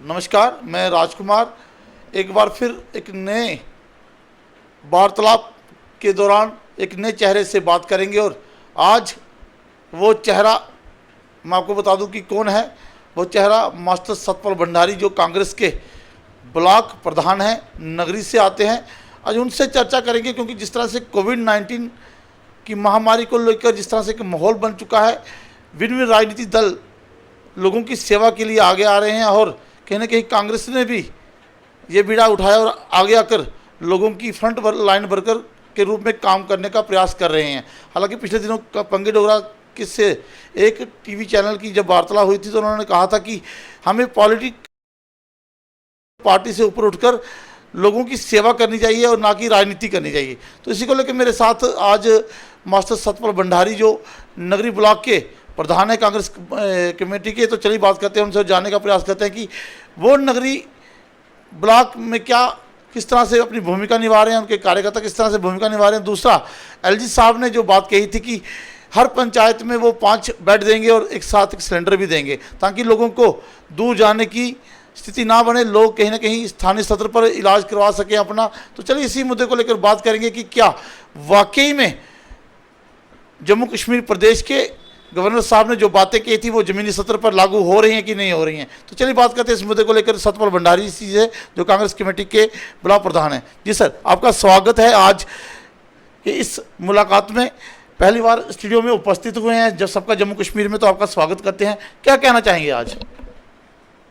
नमस्कार, मैं राजकुमार एक बार फिर एक नए वार्तालाप के दौरान एक नए चेहरे से बात करेंगे। और आज वो चेहरा मैं आपको बता दूं कि कौन है। वो चेहरा मास्टर सतपाल भंडारी, जो कांग्रेस के ब्लॉक प्रधान हैं, नगरी से आते हैं। आज उनसे चर्चा करेंगे, क्योंकि जिस तरह से कोविड-19 की महामारी को लेकर जिस तरह से एक माहौल बन चुका है, विभिन्न राजनीतिक दल लोगों की सेवा के लिए आगे आ रहे हैं और कहीं ना कहीं कांग्रेस ने भी ये बीड़ा उठाया और आगे आकर लोगों की फ्रंट लाइन वर्कर के रूप में काम करने का प्रयास कर रहे हैं। हालांकि पिछले दिनों पंकज डोगरा किससे एक टीवी चैनल की जब वार्तालाप हुई थी तो उन्होंने कहा था कि हमें पॉलिटिक पार्टी से ऊपर उठकर लोगों की सेवा करनी चाहिए और ना कि राजनीति करनी चाहिए। तो इसी को लेकर मेरे साथ आज मास्टर सतपाल भंडारी, जो नगरी ब्लॉक के प्रधान है कांग्रेस कमेटी के। तो चलिए बात करते हैं, उनसे जानने का प्रयास करते हैं कि वो नगरी ब्लॉक में किस तरह से अपनी भूमिका निभा रहे हैं, उनके कार्यकर्ता किस तरह से भूमिका निभा रहे हैं। दूसरा, एलजी साहब ने जो बात कही थी कि हर पंचायत में वो 5 बेड देंगे और एक साथ एक सिलेंडर भी देंगे, ताकि लोगों को दूर जाने की स्थिति ना बने, लोग कहीं ना कहीं स्थानीय स्तर पर इलाज करवा सकें अपना। तो चलिए इसी मुद्दे को लेकर बात करेंगे कि क्या वाकई में जम्मू कश्मीर प्रदेश के गवर्नर साहब ने जो बातें की थी वो ज़मीनी स्तर पर लागू हो रही हैं कि नहीं हो रही हैं। तो चलिए बात करते हैं इस मुद्दे को लेकर सतपाल भंडारी जी से, जो कांग्रेस कमेटी के ब्लॉक प्रधान हैं। जी सर, आपका स्वागत है आज के इस मुलाकात में। पहली बार स्टूडियो में उपस्थित हुए हैं जब सबका जम्मू कश्मीर में, तो आपका स्वागत करते हैं। क्या कहना चाहेंगे आज?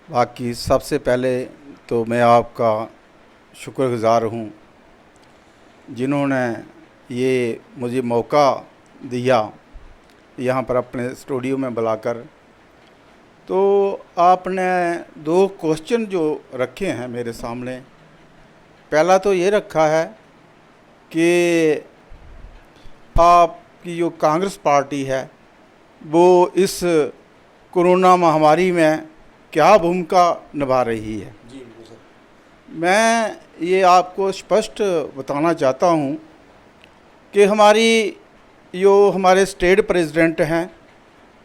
बाकी सबसे पहले तो मैं आपका शुक्रगुज़ार हूँ जिन्होंने ये मुझे मौका दिया यहाँ पर अपने स्टूडियो में बुलाकर। तो आपने 2 क्वेश्चन जो रखे हैं मेरे सामने, पहला तो ये रखा है कि आपकी जो कांग्रेस पार्टी है वो इस कोरोना महामारी में क्या भूमिका निभा रही है। जी सर। मैं ये आपको स्पष्ट बताना चाहता हूँ कि हमारे स्टेट प्रेसिडेंट हैं,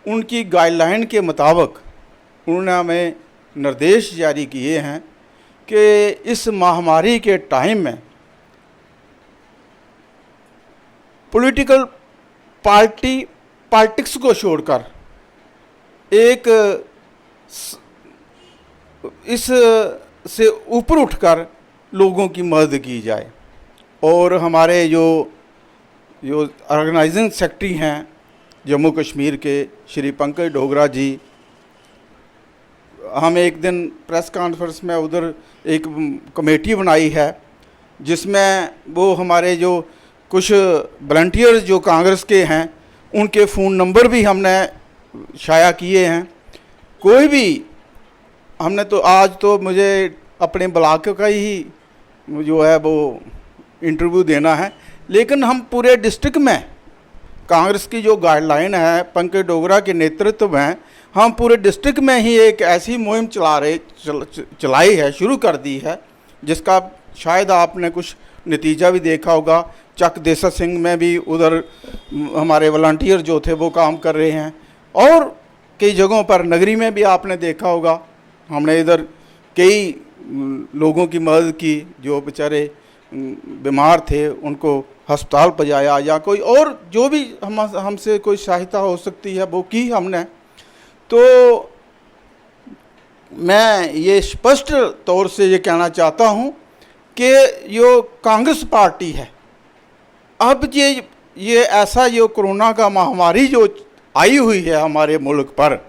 उनकी गाइडलाइन के मुताबिक उन्होंने हमें निर्देश जारी किए हैं कि इस महामारी के टाइम में पॉलिटिक्स को छोड़कर एक इस से ऊपर उठकर लोगों की मदद की जाए। और हमारे जो ऑर्गेनाइजिंग सेक्रेटरी हैं जम्मू कश्मीर के श्री पंकज डोगरा जी, हम एक दिन प्रेस कॉन्फ्रेंस में उधर एक कमेटी बनाई है जिसमें वो हमारे जो कुछ वॉलंटियर्स जो कांग्रेस के हैं उनके फ़ोन नंबर भी हमने शाया किए हैं। कोई भी हमने तो आज तो मुझे अपने ब्लॉक का ही जो है वो इंटरव्यू देना है, लेकिन हम पूरे डिस्ट्रिक्ट में कांग्रेस की जो गाइडलाइन है पंकज डोगरा के नेतृत्व में, हम पूरे डिस्ट्रिक्ट में ही एक ऐसी मुहिम चलाई है, शुरू कर दी है, जिसका शायद आपने कुछ नतीजा भी देखा होगा। चक देसा सिंह में भी उधर हमारे वॉलंटियर जो थे वो काम कर रहे हैं, और कई जगहों पर नगरी में भी आपने देखा होगा हमने इधर कई लोगों की मदद की जो बेचारे बीमार थे, उनको अस्पताल पहुंचाया या कोई और जो भी हमसे कोई सहायता हो सकती है वो की हमने। तो मैं ये स्पष्ट तौर से ये कहना चाहता हूँ कि जो कांग्रेस पार्टी है, अब ये ऐसा जो कोरोना का महामारी जो आई हुई है हमारे मुल्क पर,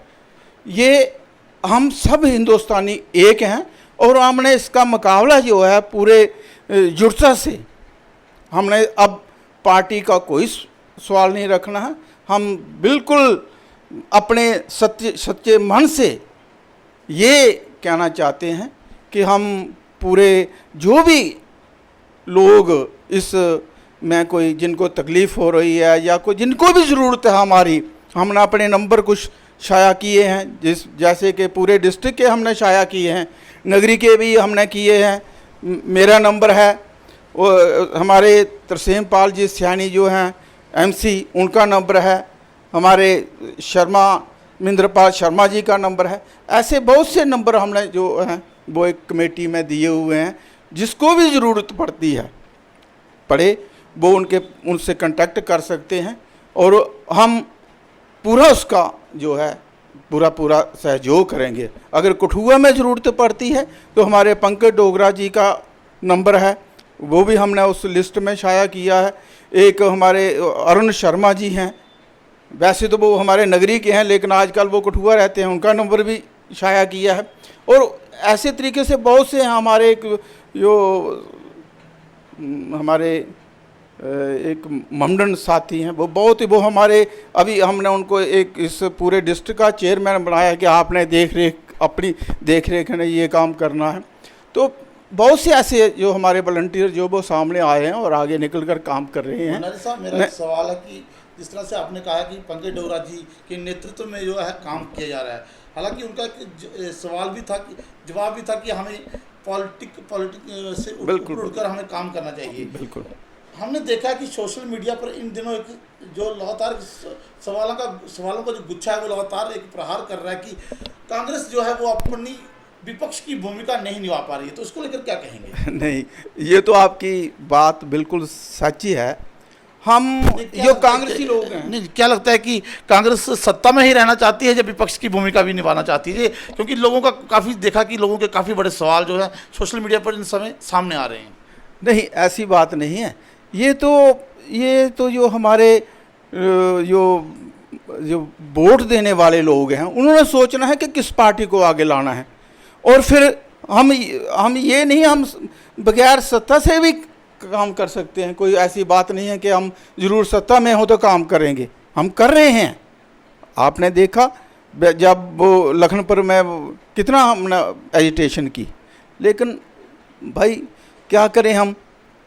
ये हम सब हिंदुस्तानी एक हैं और हमने इसका मुकाबला जो है पूरे जुटता से, हमने अब पार्टी का कोई सवाल नहीं रखना है। हम बिल्कुल अपने सच्चे मन से ये कहना चाहते हैं कि हम पूरे जो भी लोग इस में कोई जिनको तकलीफ़ हो रही है या कोई जिनको भी ज़रूरत है हमारी, हमने अपने नंबर कुछ शाया किए हैं, जैसे कि पूरे डिस्ट्रिक्ट के हमने शाया किए हैं, नगरी के भी हमने किए हैं। मेरा नंबर है, वो हमारे तरसेम पाल जी सियानी जो हैं एमसी, उनका नंबर है, हमारे महेंद्रपाल शर्मा जी का नंबर है। ऐसे बहुत से नंबर हमने जो हैं वो एक कमेटी में दिए हुए हैं, जिसको भी ज़रूरत पड़ती है पड़े वो उनसे कांटेक्ट कर सकते हैं और हम पूरा उसका जो है पूरा सहयोग करेंगे। अगर कठुआ में ज़रूरत पड़ती है तो हमारे पंकज डोगरा जी का नंबर है, वो भी हमने उस लिस्ट में शाया किया है। एक हमारे अरुण शर्मा जी हैं, वैसे तो वो हमारे नगरी के हैं लेकिन आजकल वो कठुआ रहते हैं, उनका नंबर भी शाया किया है। और ऐसे तरीके से बहुत से हैं हमारे हमारे एक ममडन साथी हैं, वो हमारे अभी हमने उनको एक इस पूरे डिस्ट्रिक्ट का चेयरमैन बनाया कि आपने अपनी देख रेख में ये काम करना है। तो बहुत से ऐसे जो हमारे वॉलंटियर जो वो सामने आए हैं और आगे निकल कर काम कर रहे हैं। साहब मेरा एक सवाल है कि जिस तरह से आपने कहा कि पंकज डोगरा जी के नेतृत्व में जो है काम किया जा रहा है, हालांकि उनका सवाल भी था कि जवाब भी था कि हमें पॉलिटिक से उठकर हमें काम करना चाहिए। बिल्कुल हमने देखा कि सोशल मीडिया पर इन दिनों एक जो लगातार सवालों का जो गुच्छा है वो लगातार एक प्रहार कर रहा है कि कांग्रेस जो है वो अपनी विपक्ष की भूमिका नहीं निभा पा रही है, तो उसको लेकर क्या कहेंगे? नहीं, ये तो आपकी बात बिल्कुल सच्ची है। हम जो कांग्रेसी लोग हैं, नहीं, क्या लगता है कि कांग्रेस सत्ता में ही रहना चाहती है जब विपक्ष की भूमिका भी निभाना चाहती है? क्योंकि लोगों का काफ़ी देखा कि लोगों के काफ़ी बड़े सवाल जो है सोशल मीडिया पर इन समय सामने आ रहे हैं। नहीं, ऐसी बात नहीं है। ये तो जो हमारे जो वोट देने वाले लोग हैं उन्होंने सोचना है कि किस पार्टी को आगे लाना है, और फिर हम ये नहीं, हम बगैर सत्ता से भी काम कर सकते हैं। कोई ऐसी बात नहीं है कि हम ज़रूर सत्ता में हो तो काम करेंगे, हम कर रहे हैं। आपने देखा जब वो लखनपुर में कितना हमने एजिटेशन की, लेकिन भाई क्या करें,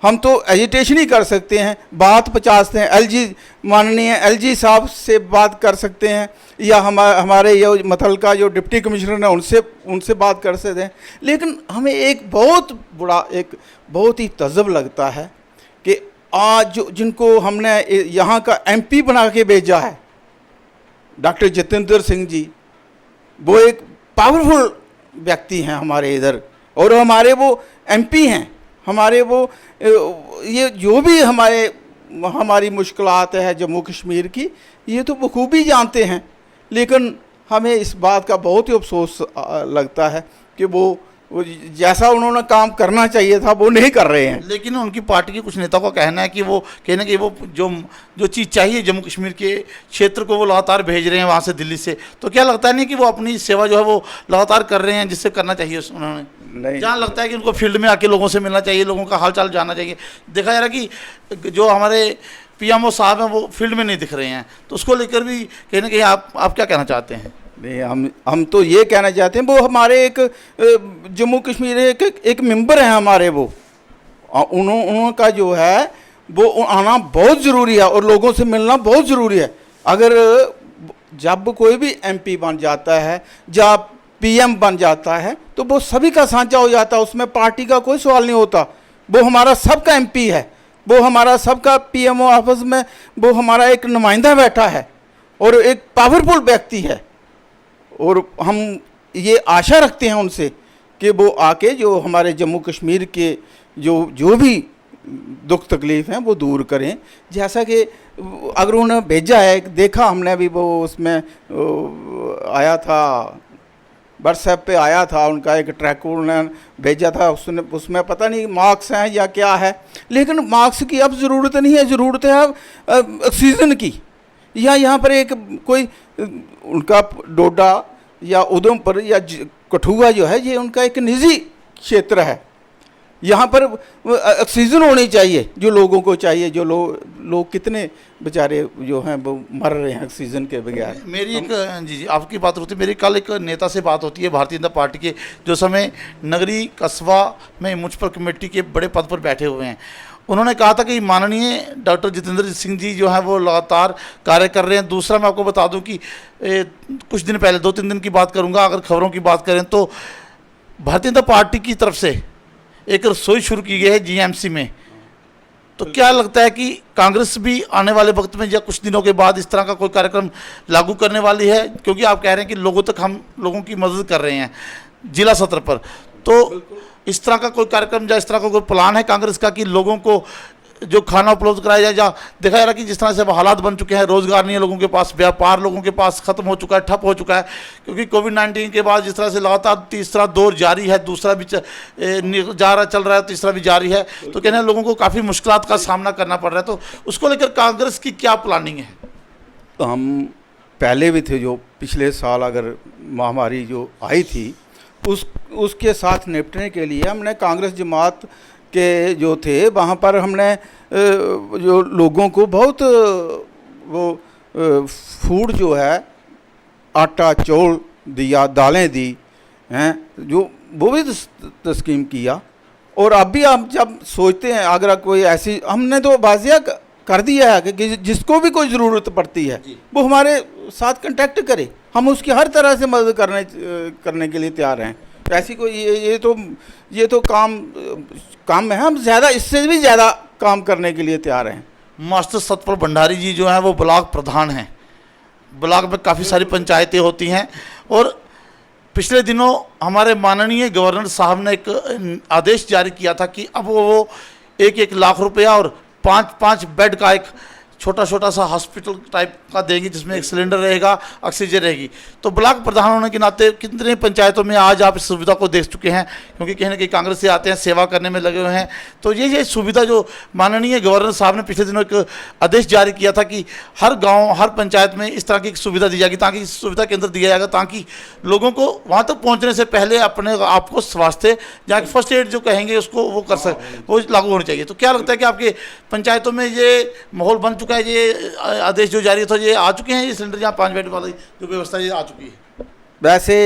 हम तो एजिटेशन ही कर सकते हैं, बात पहुँचाते हैं। माननीय एलजी साहब से बात कर सकते हैं, या हमारे ये मथल का जो डिप्टी कमिश्नर है उनसे बात कर सकते हैं। लेकिन हमें एक बहुत ही तज़ब लगता है कि आज जिनको हमने यहाँ का एमपी बना के भेजा है, डॉक्टर जितेंद्र सिंह जी, वो एक पावरफुल व्यक्ति हैं हमारे इधर, और हमारे वो एमपी हैं। हमारे वो ये जो भी हमारी मुश्किलात है जम्मू कश्मीर की, ये तो बखूबी जानते हैं। लेकिन हमें इस बात का बहुत ही अफसोस लगता है कि वो जैसा उन्होंने काम करना चाहिए था वो नहीं कर रहे हैं। लेकिन उनकी पार्टी के कुछ नेताओं का कहना है कि वो जो चीज़ चाहिए जम्मू कश्मीर के क्षेत्र को वो लगातार भेज रहे हैं वहाँ से, दिल्ली से। तो क्या लगता है नहीं कि वो अपनी सेवा जो है वो लगातार कर रहे हैं, जिससे करना चाहिए उन्होंने? नहीं, जहाँ लगता है कि उनको फील्ड में आके लोगों से मिलना चाहिए, लोगों का हालचाल जानना चाहिए। देखा जा रहा है कि जो हमारे पीएमओ साहब हैं वो फील्ड में नहीं दिख रहे हैं, तो उसको लेकर भी कहीं ना कहीं आप क्या कहना चाहते हैं? नहीं, हम तो ये कहना चाहते हैं, वो हमारे एक जम्मू कश्मीर एक मेंबर हैं हमारे, वो उनका जो है वो आना बहुत ज़रूरी है और लोगों से मिलना बहुत ज़रूरी है। अगर जब कोई भी एमपी बन जाता है, जब पीएम बन जाता है, तो वो सभी का साझा हो जाता है, उसमें पार्टी का कोई सवाल नहीं होता। वो हमारा सबका एमपी है, वो हमारा सबका पीएमओ ऑफिस में वो हमारा एक नुमाइंदा बैठा है और एक पावरफुल व्यक्ति है। और हम ये आशा रखते हैं उनसे कि वो आके जो हमारे जम्मू कश्मीर के जो भी दुख तकलीफ़ हैं वो दूर करें। जैसा कि अगर उन्होंने भेजा है, देखा हमने भी, वो उसमें आया था, व्हाट्सएप पे आया था, उनका एक ट्रैक उन्होंने भेजा था, उसमें पता नहीं मार्क्स हैं या क्या है, लेकिन मार्क्स की अब ज़रूरत नहीं है, ज़रूरत है अब ऑक्सीजन की। या यहाँ पर एक कोई उनका डोडा या उधमपुर या कठुआ जो है, ये उनका एक निजी क्षेत्र है। यहाँ पर ऑक्सीजन होनी चाहिए जो लोगों को चाहिए, जो लोग कितने बेचारे जो हैं वो मर रहे हैं ऑक्सीजन के बगैर। मेरी एक जी आपकी बात होती है, मेरी कल एक नेता से बात होती है भारतीय जनता पार्टी के, जो समय नगरी कस्बा में म्युनिसिपल कमेटी के बड़े पद पर बैठे हुए हैं। उन्होंने कहा था कि माननीय डॉक्टर जितेंद्र सिंह जी जो हैं वो लगातार कार्य कर रहे हैं। दूसरा मैं आपको बता दूं कि कुछ दिन पहले, 2-3 दिन की बात करूंगा, अगर खबरों की बात करें तो भारतीय जनता पार्टी की तरफ से एक रसोई शुरू की गई है जीएमसी में। तो क्या लगता है कि कांग्रेस भी आने वाले वक्त में या कुछ दिनों के बाद इस तरह का कोई कार्यक्रम लागू करने वाली है? क्योंकि आप कह रहे हैं कि हम लोगों की मदद कर रहे हैं जिला सत्र पर, तो इस तरह का कोई कार्यक्रम या इस तरह का कोई प्लान है कांग्रेस का कि लोगों को जो खाना उपलब्ध कराया जाए? जहाँ देखा जा रहा है कि जिस तरह से अब हालात बन चुके हैं, रोजगार नहीं है लोगों के पास, व्यापार लोगों के पास खत्म हो चुका है, ठप हो चुका है, क्योंकि कोविड-19 के बाद जिस तरह से लगातार तीसरा दौर जारी है, दूसरा भी चल रहा है, तीसरा भी जारी है, तो कहने लोगों को काफ़ी मुश्किलात का सामना करना पड़ रहा है। तो उसको लेकर कांग्रेस की क्या प्लानिंग है? तो हम पहले भी थे, जो पिछले साल अगर महामारी जो आई थी उसके साथ निपटने के लिए हमने कांग्रेस जमात के जो थे वहाँ पर हमने जो लोगों को बहुत वो फूड जो है, आटा चौल दिया, दालें दी हैं, जो वो भी तस्कीम किया। और अब भी हम जब सोचते हैं अगर कोई ऐसी, हमने तो वाज़िया कर दिया है कि जिसको भी कोई ज़रूरत पड़ती है वो हमारे साथ कांटेक्ट करे, हम उसकी हर तरह से मदद करने के लिए तैयार हैं। ऐसी कोई ये तो काम में है, हम ज़्यादा, इससे भी ज़्यादा काम करने के लिए तैयार हैं। मास्टर सतपाल भंडारी जी जो हैं वो ब्लॉक प्रधान हैं। ब्लॉक में काफ़ी सारी पंचायतें होती हैं, और पिछले दिनों हमारे माननीय गवर्नर साहब ने एक आदेश जारी किया था कि अब वो 1-1 लाख रुपया और 5-5 बेड का एक छोटा सा हॉस्पिटल टाइप का देंगे, जिसमें एक सिलेंडर रहेगा, ऑक्सीजन रहेगी। तो ब्लॉक प्रधान होने के नाते कितने पंचायतों में आज आप इस सुविधा को देख चुके हैं, क्योंकि कहीं ना कहीं कांग्रेस से आते हैं, सेवा करने में लगे हुए हैं। तो ये सुविधा जो माननीय गवर्नर साहब ने पिछले दिनों एक आदेश जारी किया था कि हर गाँव, हर पंचायत में इस तरह की सुविधा दी जाएगी, ताकि इस सुविधा केंद्र दिया जाएगा, ताकि लोगों को वहाँ तक पहुँचने से पहले अपने आपको स्वास्थ्य जहाँ फर्स्ट एड जो कहेंगे उसको वो कर सके, वो लागू होनी चाहिए। तो क्या लगता है कि आपके पंचायतों में ये माहौल बन चुका है? ये आदेश जो जारी था, ये आ चुके हैं, ये सिलेंडर यहाँ 5 बेड वाली जो व्यवस्था ये आ चुकी है? वैसे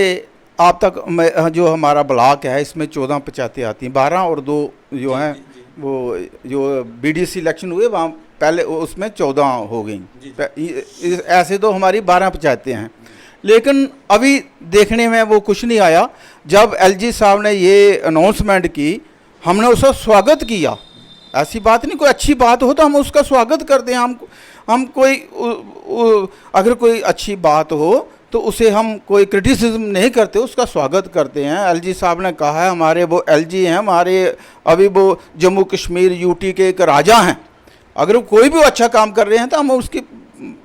आप तक जो हमारा ब्लॉक है इसमें 14 पंचायतें आती हैं, 12 और 2 जो हैं वो जो बीडीसी इलेक्शन हुए वहाँ पहले उसमें 14 हो गई। ऐसे तो हमारी 12 पंचायतें हैं, लेकिन अभी देखने में वो कुछ नहीं आया। जब एलजी साहब ने ये अनाउंसमेंट की, हमने उसका स्वागत किया। ऐसी बात नहीं, कोई अच्छी बात हो तो हम उसका स्वागत करते हैं। हम कोई अगर कोई अच्छी बात हो तो उसे हम कोई क्रिटिसिज्म नहीं करते, उसका स्वागत करते हैं। एलजी साहब ने कहा है, हमारे वो एलजी हैं, हमारे अभी वो जम्मू कश्मीर यूटी के एक राजा हैं, अगर कोई भी अच्छा काम कर रहे हैं तो हम उसकी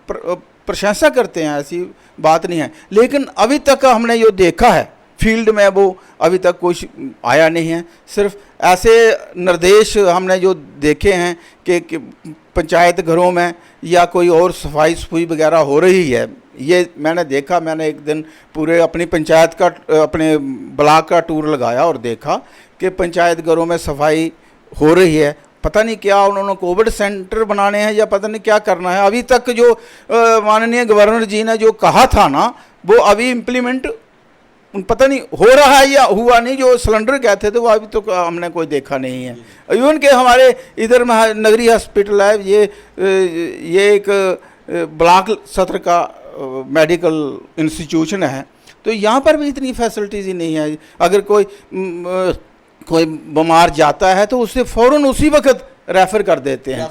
प्रशंसा करते हैं, ऐसी बात नहीं है। लेकिन अभी तक हमने जो देखा है फील्ड में वो अभी तक कुछ आया नहीं है। सिर्फ ऐसे निर्देश हमने जो देखे हैं कि पंचायत घरों में या कोई और सफाई वगैरह हो रही है, ये मैंने देखा। मैंने एक दिन पूरे अपनी पंचायत का, अपने ब्लॉक का टूर लगाया और देखा कि पंचायत घरों में सफाई हो रही है। पता नहीं क्या उन्होंने कोविड सेंटर बनाने हैं या पता नहीं क्या करना है। अभी तक जो माननीय गवर्नर जी ने जो कहा था ना, वो अभी इम्प्लीमेंट पता नहीं हो रहा है या हुआ नहीं। जो सिलेंडर कहते थे वो अभी तो हमने कोई देखा नहीं है। इवन के हमारे इधर नगरी हॉस्पिटल है, ये एक ब्लॉक सत्र का मेडिकल इंस्टीट्यूशन है, तो यहाँ पर भी इतनी फैसिलिटीज़ ही नहीं है। अगर कोई बीमार जाता है तो उसे फ़ौरन उसी वक्त रेफ़र कर देते हैं,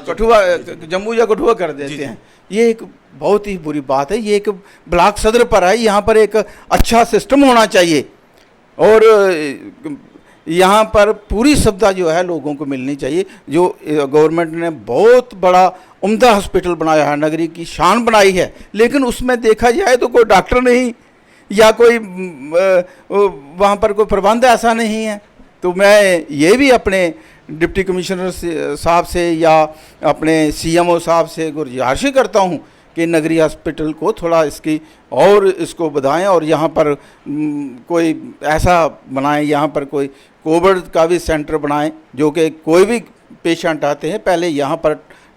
कठुआ, जम्मू या कठुआ कर देते हैं। ये एक बहुत ही बुरी बात है। ये एक ब्लॉक सदर पर है, यहाँ पर एक अच्छा सिस्टम होना चाहिए और यहाँ पर पूरी सुविधा जो है लोगों को मिलनी चाहिए। जो गवर्नमेंट ने बहुत बड़ा उम्दा हॉस्पिटल बनाया है, नगरी की शान बनाई है, लेकिन उसमें देखा जाए तो कोई डॉक्टर नहीं या कोई वहाँ पर कोई प्रबंध ऐसा नहीं है। तो मैं ये भी अपने डिप्टी कमिश्नर साहब से या अपने सीएमओ साहब से गुजारिश करता हूँ कि नगरी हॉस्पिटल को थोड़ा इसको बढ़ाएं और यहाँ पर कोई ऐसा बनाएं, यहाँ पर कोई कोविड का भी सेंटर बनाएं, जो कि कोई भी पेशेंट आते हैं पहले यहाँ पर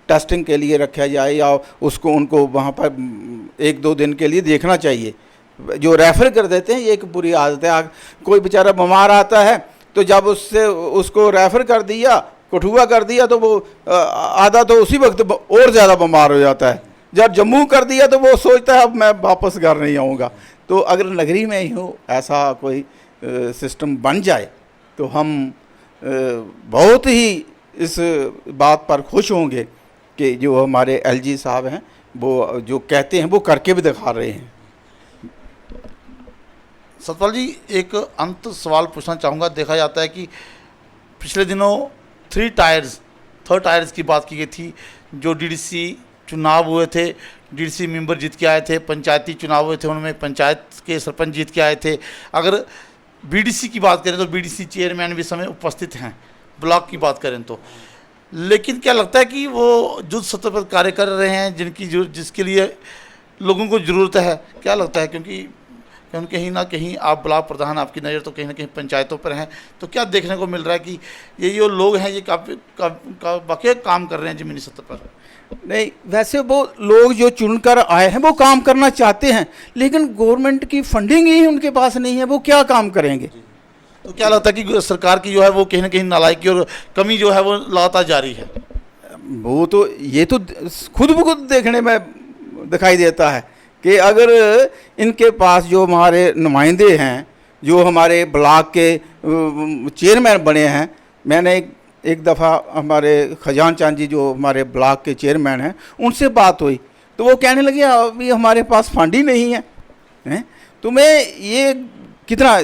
टेस्टिंग के लिए रखा जाए या उनको वहाँ पर 1-2 दिन के लिए देखना चाहिए। जो रेफ़र कर देते हैं ये एक बुरी आदत है। कोई बेचारा बीमार आता है तो जब उसको रेफ़र कर दिया, कठुआ कर दिया, तो वो आधा तो उसी वक्त और ज़्यादा बीमार हो जाता है। जब जम्मू कर दिया तो वो सोचता है अब मैं वापस घर नहीं आऊँगा। तो अगर नगरी में ही हो ऐसा कोई सिस्टम बन जाए तो हम बहुत ही इस बात पर खुश होंगे कि जो हमारे एलजी साहब हैं वो जो कहते हैं वो करके भी दिखा रहे हैं। सतपाल जी, एक अंत सवाल पूछना चाहूँगा। देखा जाता है कि पिछले दिनों थर्ड टायर्स की बात की गई थी। जो डीडीसी चुनाव हुए थे, डीडीसी मेंबर जीत के आए थे, पंचायती चुनाव हुए थे, उनमें पंचायत के सरपंच जीत के आए थे। अगर बीडीसी की बात करें तो बीडीसी चेयरमैन भी समय उपस्थित हैं, ब्लॉक की बात करें तो। लेकिन क्या लगता है कि वो युद्ध सत्र पर कार्य कर रहे हैं जिसके लिए लोगों को ज़रूरत है? क्या लगता है, क्योंकि कहीं ना कहीं आप ब्लॉक प्रधान, आपकी नज़र तो कहीं ना कहीं पंचायतों पर हैं, तो क्या देखने को मिल रहा है कि ये जो लोग हैं ये काफ़ी वाकई काम कर रहे हैं ज़मीनी सतह पर? नहीं, वैसे वो लोग जो चुनकर आए हैं वो काम करना चाहते हैं, लेकिन गवर्नमेंट की फंडिंग ही उनके पास नहीं है, वो क्या काम करेंगे? तो क्या लगता है कि सरकार की जो है वो कहीं ना कहीं नालायकी और कमी जो है वो लगातार जारी है? वो तो ये तो खुद ब खुद देखने में दिखाई देता है कि अगर इनके पास जो हमारे नुमाइंदे हैं, जो हमारे ब्लॉक के चेयरमैन बने हैं, मैंने एक दफ़ा हमारे खजान चांद जी जो हमारे ब्लॉक के चेयरमैन हैं उनसे बात हुई, तो वो कहने लगे अभी हमारे पास फंड ही नहीं है। तो मैं ये कितना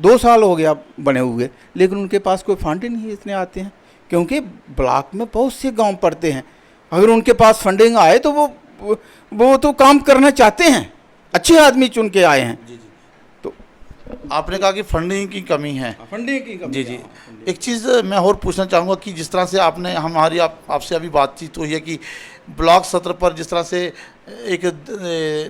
2 साल हो गया बने हुए, लेकिन उनके पास कोई फंड ही नहीं इतने आते हैं, क्योंकि ब्लॉक में बहुत से गांव पड़ते हैं। अगर उनके पास फंडिंग आए तो वो तो काम करना चाहते हैं, अच्छे आदमी चुन के आए हैं। जी। तो आपने कहा कि फंडिंग की कमी है। फंडिंग की कमी। जी। एक चीज़ मैं और पूछना चाहूँगा कि जिस तरह से आपने आपसे अभी बातचीत हुई है कि ब्लॉक सत्र पर जिस तरह से एक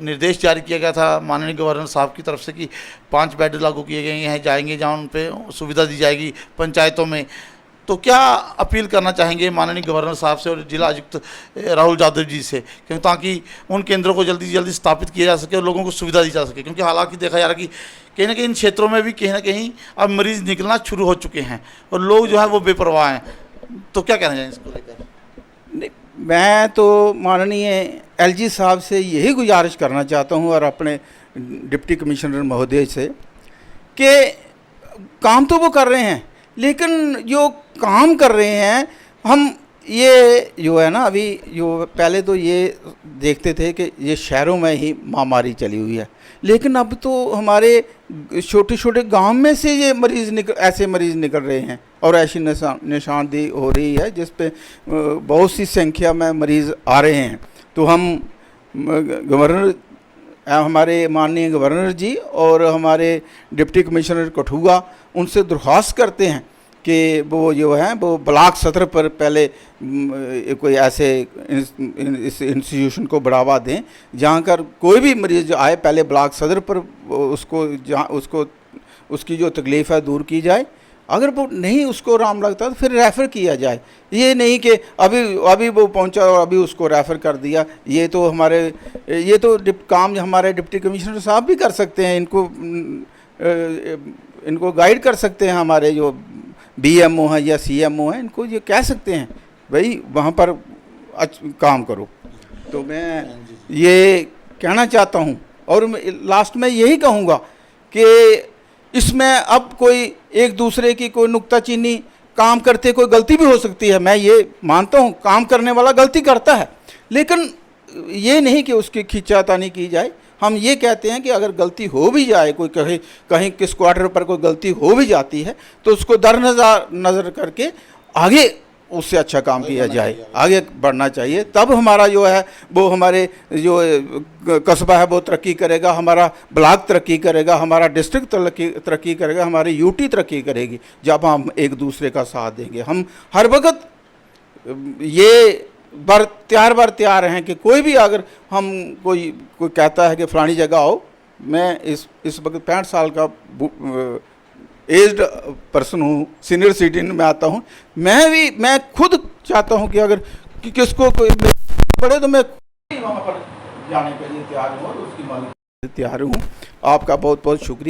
निर्देश जारी किया गया था माननीय गवर्नर साहब की तरफ से कि 5 बेड लागू किए गए हैं, जाएंगे जहाँ उन पर सुविधा दी जाएगी पंचायतों में, तो क्या अपील करना चाहेंगे माननीय गवर्नर साहब से और जिला आयुक्त राहुल यादव जी से, क्योंकि ताकि उन केंद्रों को जल्दी से जल्दी स्थापित किया जा सके और लोगों को सुविधा दी जा सके? क्योंकि हालांकि देखा जा रहा है कि कहीं ना कहीं इन क्षेत्रों में भी कहीं ना कहीं अब मरीज़ निकलना शुरू हो चुके हैं और लोग जो है वो बेपरवाह हैं, तो क्या कहना चाहिए इसको लेकर? नहीं, मैं तो माननीय एलजी साहब से यही गुजारिश करना चाहता हूँ और अपने डिप्टी कमिश्नर महोदय से कि काम तो वो कर रहे हैं, लेकिन जो काम कर रहे हैं हम ये जो है ना, अभी जो पहले तो ये देखते थे कि ये शहरों में ही महामारी चली हुई है, लेकिन अब तो हमारे छोटे छोटे गांव में से ये ऐसे मरीज़ निकल रहे हैं और ऐसी निशानदेही हो रही है जिस पे बहुत सी संख्या में मरीज़ आ रहे हैं। तो हम हमारे माननीय गवर्नर जी और हमारे डिप्टी कमिश्नर कठुआ उनसे दरख्वास्त करते हैं कि वो जो है वो ब्लॉक सत्र पर पहले कोई ऐसे इस इंस्टीट्यूशन को बढ़ावा दें जहाँ कर कोई भी मरीज़ आए पहले ब्लॉक सत्र पर उसकी जो तकलीफ़ है दूर की जाए। अगर वो नहीं उसको आराम लगता तो फिर रेफ़र किया जाए। ये नहीं कि अभी वो पहुंचा और अभी उसको रेफ़र कर दिया। ये तो काम हमारे डिप्टी कमिश्नर साहब भी कर सकते हैं, इनको गाइड कर सकते हैं। हमारे जो बीएमओ हैं या सीएमओ हैं, इनको ये कह सकते हैं भाई वहाँ पर काम करो। तो मैं ये कहना चाहता हूँ और लास्ट में यही कहूँगा कि इसमें अब कोई एक दूसरे की कोई नुक्ताचीनी काम करते कोई गलती भी हो सकती है। मैं ये मानता हूँ काम करने वाला गलती करता है, लेकिन ये नहीं कि उसकी खींचातानी की जाए। हम ये कहते हैं कि अगर गलती हो भी जाए, कोई कहीं किस क्वार्टर पर कोई गलती हो भी जाती है तो उसको नज़र करके आगे उससे अच्छा काम किया जाए, आगे बढ़ना चाहिए। तब हमारा जो है वो हमारे जो कस्बा है वो तरक्की करेगा, हमारा ब्लॉक तरक्की करेगा, हमारा डिस्ट्रिक्ट तरक्की करेगा, हमारी यूटी तरक्की करेगी जब हम एक दूसरे का साथ देंगे। हम हर वक्त ये तैयार हैं कि कोई भी अगर हम कोई कहता है कि फलानी जगह आओ, मैं इस वक्त 65 साल का एज्ड पर्सन हूँ, सीनियर सिटीजन में आता हूँ। मैं खुद चाहता हूँ कि अगर किसको कोई पड़े तो मैं वहाँ पर जाने के लिए तैयार हूँ और उसकी मदद तैयार हूँ। आपका बहुत बहुत शुक्रिया।